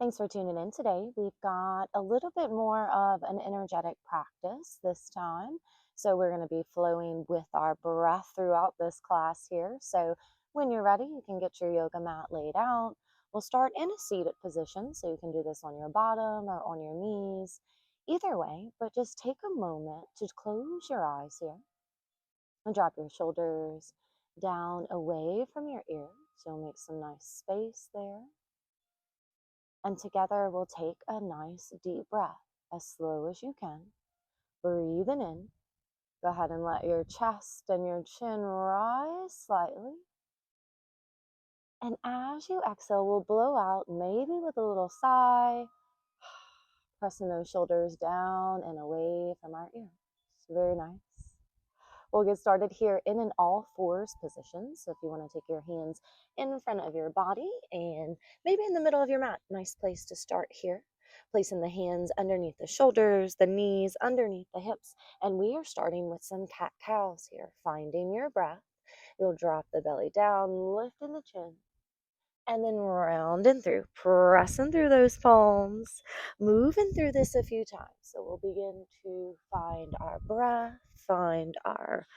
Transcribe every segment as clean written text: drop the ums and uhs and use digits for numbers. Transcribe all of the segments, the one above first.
Thanks for tuning in today. We've got a little bit more of an energetic practice this time. So we're going to be flowing with our breath throughout this class here. So when you're ready, you can get your yoga mat laid out. We'll start in a seated position. So you can do this on your bottom or on your knees, either way, but just take a moment to close your eyes here and drop your shoulders down away from your ears. So you'll make some nice space there. And together we'll take a nice deep breath as slow as you can. Breathing in. Go ahead and let your chest and your chin rise slightly. And as you exhale, we'll blow out, maybe with a little sigh, pressing those shoulders down and away from our ears. Very nice. We'll get started here in an all fours position. So if you want to take your hands in front of your body and maybe in the middle of your mat, nice place to start here. Placing the hands underneath the shoulders, the knees, underneath the hips. And we are starting with some cat-cows here. Finding your breath. You'll drop the belly down, lifting the chin. And then rounding through, pressing through those palms, moving through this a few times. So we'll begin to find our breath, find our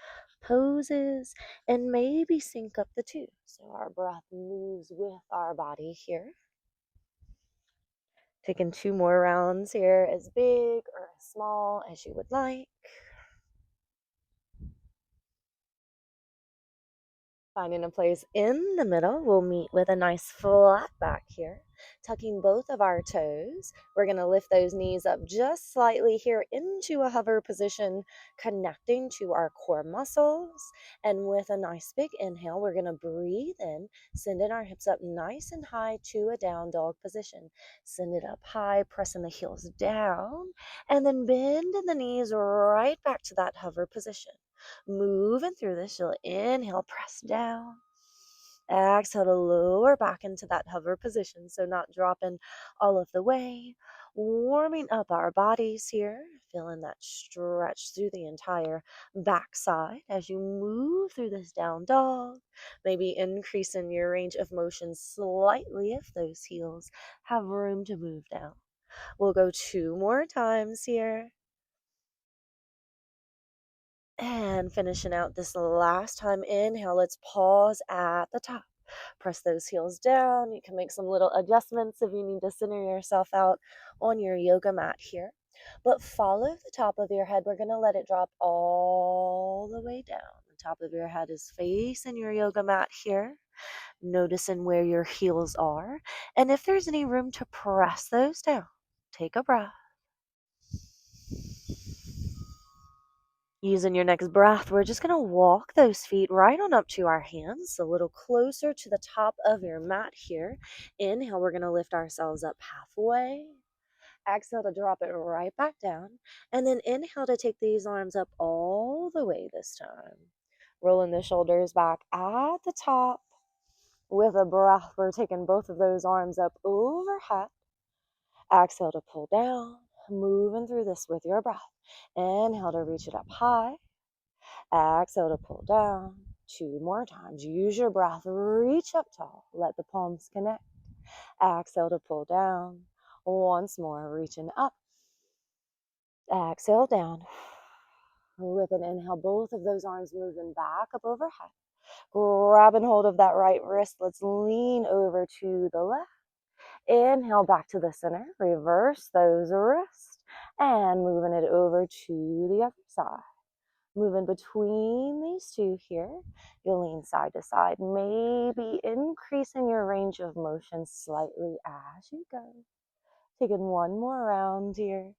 poses, and maybe sync up the two. So our breath moves with our body here. Taking 2 more rounds here, as big or as small as you would like. Finding a place in the middle, we'll meet with a nice flat back here, tucking both of our toes. We're going to lift those knees up just slightly here into a hover position, connecting to our core muscles. And with a nice big inhale, we're going to breathe in, sending our hips up nice and high to a down dog position. Send it up high, pressing the heels down, and then bending the knees right back to that hover position. Moving through this, you'll inhale, press down. Exhale to lower back into that hover position, so not dropping all of the way. Warming up our bodies here, feeling that stretch through the entire backside as you move through this down dog. Maybe increasing your range of motion slightly if those heels have room to move down. We'll go 2 more times here. And finishing out this last time, inhale, let's pause at the top. Press those heels down. You can make some little adjustments if you need to center yourself out on your yoga mat here. But follow the top of your head. We're going to let it drop all the way down. The top of your head is facing your yoga mat here. Noticing where your heels are. And if there's any room to press those down, take a breath. Using your next breath, we're just going to walk those feet right on up to our hands, a little closer to the top of your mat here. Inhale, we're going to lift ourselves up halfway. Exhale to drop it right back down. And then inhale to take these arms up all the way this time. Rolling the shoulders back at the top. With a breath, we're taking both of those arms up overhead. Exhale to pull down. Moving through this with your breath. Inhale to reach it up high. Exhale to pull down. 2 more times. Use your breath. Reach up tall. Let the palms connect. Exhale to pull down. Once more. Reaching up. Exhale down. With an inhale, both of those arms moving back up overhead. Grabbing hold of that right wrist. Let's lean over to the left. Inhale back to the center. Reverse those wrists. And moving it over to the other side. Moving between these two here. You'll lean side to side, maybe increasing your range of motion slightly as you go. Taking 1 more round here.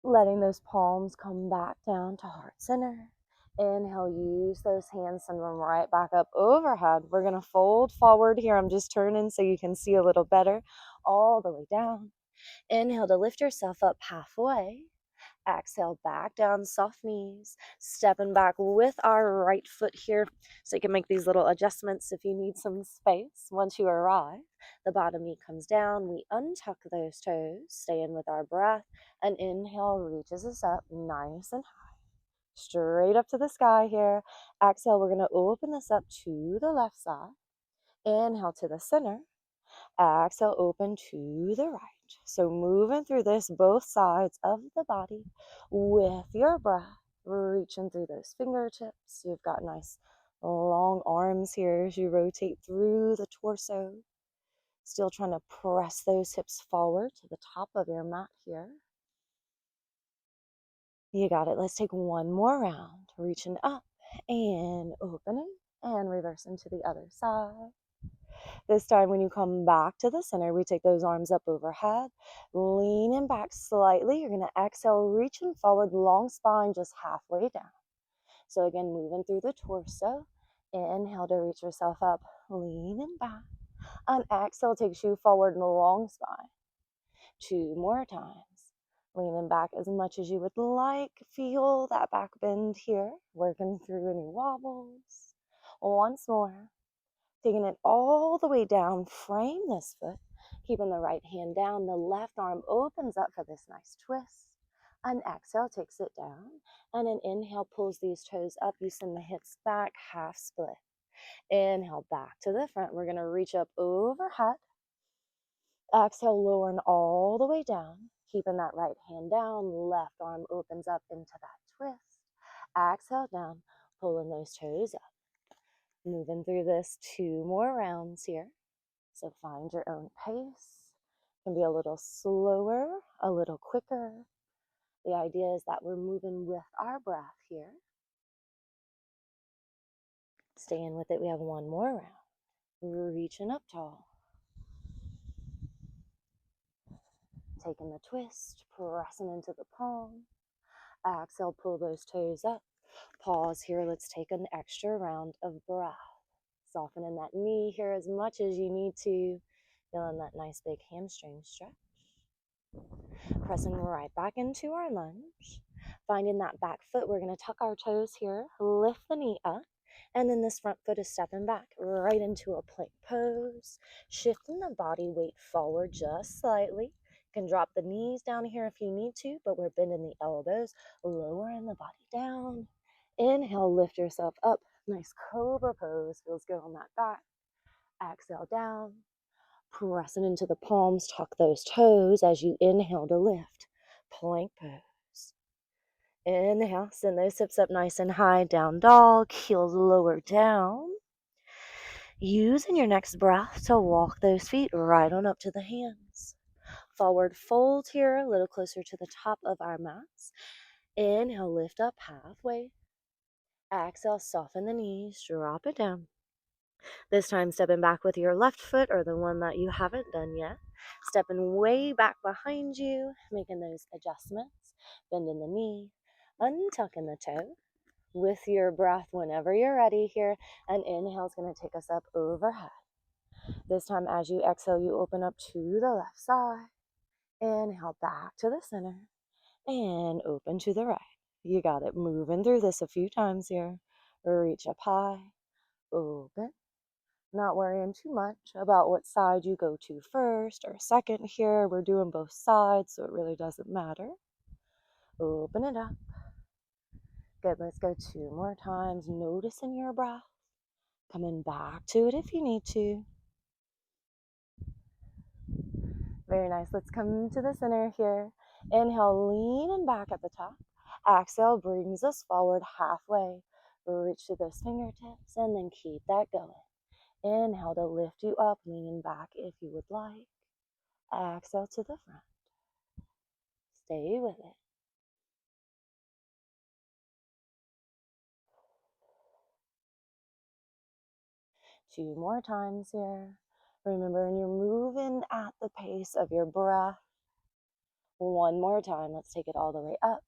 Letting those palms come back down to heart center. Inhale, use those hands, send them right back up overhead. We're going to fold forward here. I'm just turning so you can see a little better. All the way down. Inhale to lift yourself up halfway. Exhale, back down, soft knees, stepping back with our right foot here. So you can make these little adjustments if you need some space. Once you arrive, the bottom knee comes down. We untuck those toes, staying with our breath. An inhale reaches us up nice and high. Straight up to the sky here. Exhale, we're going to open this up to the left side. Inhale to the center. Exhale, open to the right. So moving through this, both sides of the body with your breath, reaching through those fingertips. You've got nice long arms here as you rotate through the torso. Still trying to press those hips forward to the top of your mat here. You got it. Let's take one more round. Reaching up and opening and reversing to the other side. This time when you come back to the center, we take those arms up overhead, leaning back slightly. You're going to exhale, reaching forward, long spine, just halfway down. So again, moving through the torso. Inhale to reach yourself up, leaning back. And exhale takes you forward, long spine. 2 more times. Leaning back as much as you would like. Feel that back bend here, working through any wobbles. Once more. Taking it all the way down, frame this foot, keeping the right hand down. The left arm opens up for this nice twist. An exhale takes it down, and an inhale pulls these toes up. You send the hips back, half split. Inhale back to the front. We're going to reach up overhead. Exhale, lowering all the way down, keeping that right hand down. Left arm opens up into that twist. Exhale down, pulling those toes up. Moving through this 2 more rounds here. So find your own pace. It can be a little slower, a little quicker. The idea is that we're moving with our breath here. Staying with it, we have 1 more round. Reaching up tall. Taking the twist, pressing into the palm. Exhale, pull those toes up. Pause here. Let's take an extra round of breath. Softening that knee here as much as you need to. Feeling that nice big hamstring stretch. Pressing right back into our lunge. Finding that back foot, we're going to tuck our toes here, lift the knee up, and then this front foot is stepping back right into a plank pose. Shifting the body weight forward just slightly. You can drop the knees down here if you need to, but we're bending the elbows, lowering the body down. Inhale, lift yourself up. Nice cobra pose, feels good on that back. Exhale down. Pressing into the palms, tuck those toes as you inhale to lift. Plank pose. Inhale, send those hips up nice and high, down dog, heels lower down. Using your next breath to walk those feet right on up to the hands. Forward fold here, a little closer to the top of our mats. Inhale, lift up halfway. Exhale, soften the knees, drop it down. This time stepping back with your left foot or the one that you haven't done yet. Stepping way back behind you, making those adjustments. Bending the knee, untucking the toe. With your breath whenever you're ready here. And inhale is going to take us up overhead. This time as you exhale, you open up to the left side. Inhale back to the center. And open to the right. You got it. Moving through this a few times here. Reach up high. Open. Not worrying too much about what side you go to first or second here. We're doing both sides, so it really doesn't matter. Open it up. Good, let's go 2 more times. Noticing your breath. Coming back to it if you need to. Very nice. Let's come to the center here. Inhale, leaning back at the top. Exhale brings us forward halfway. Reach to those fingertips and then keep that going. Inhale to lift you up, leaning back if you would like. Exhale to the front. Stay with it. 2 more times here. Remembering you're moving at the pace of your breath. 1 more time. Let's take it all the way up.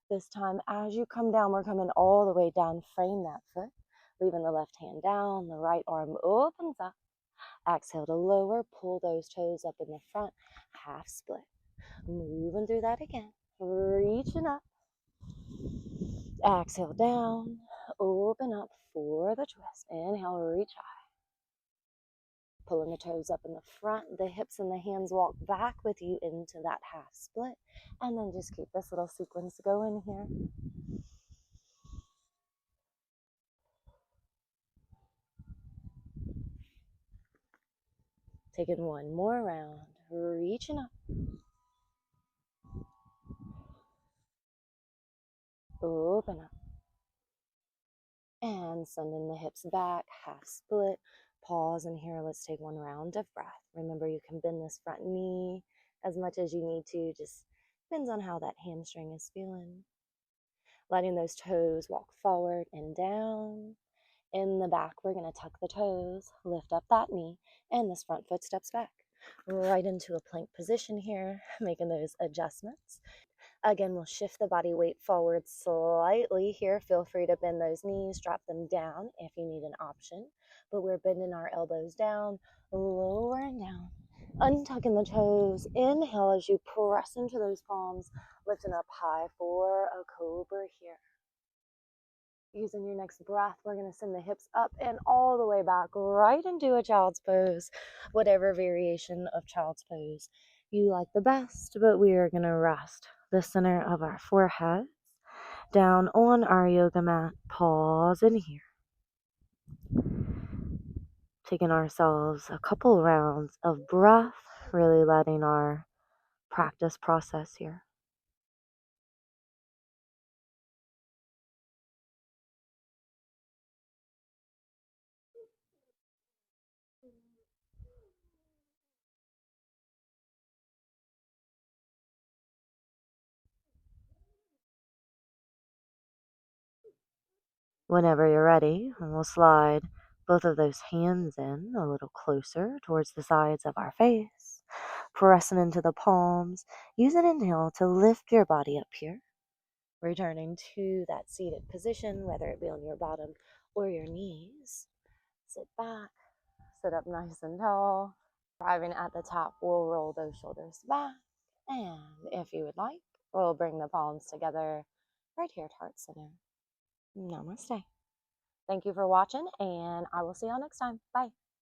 This time, as you come down, we're coming all the way down. Frame that foot. Leaving the left hand down. The right arm opens up. Exhale to lower. Pull those toes up in the front. Half split. Moving through that again. Reaching up. Exhale down. Open up for the twist. Inhale, reach high. Pulling the toes up in the front. The hips and the hands walk back with you into that half split. And then just keep this little sequence going here. Taking one more round, reaching up, open up, and sending the hips back, half split. Pause in here. Let's take one round of breath. Remember, you can bend this front knee as much as you need to, just depends on how that hamstring is feeling. Letting those toes walk forward and down. In the back, we're going to tuck the toes, lift up that knee, and this front foot steps back. Right into a plank position here, making those adjustments. Again, we'll shift the body weight forward slightly here. Feel free to bend those knees, drop them down if you need an option. But we're bending our elbows down, lowering down, untucking the toes. Inhale as you press into those palms, lifting up high for a cobra here. Using your next breath, we're going to send the hips up and all the way back, right into a child's pose, whatever variation of child's pose you like the best. But we are going to rest the center of our forehead down on our yoga mat. Pause in here. Taking ourselves a couple rounds of breath, really letting our practice process here. Whenever you're ready, and we'll slide both of those hands in a little closer towards the sides of our face, pressing into the palms. Use an inhale to lift your body up here, returning to that seated position, whether it be on your bottom or your knees. Sit back, sit up nice and tall. Arriving at the top, we'll roll those shoulders back, and if you would like, we'll bring the palms together right here at heart center. Namaste. Thank you for watching, and I will see y'all next time. Bye.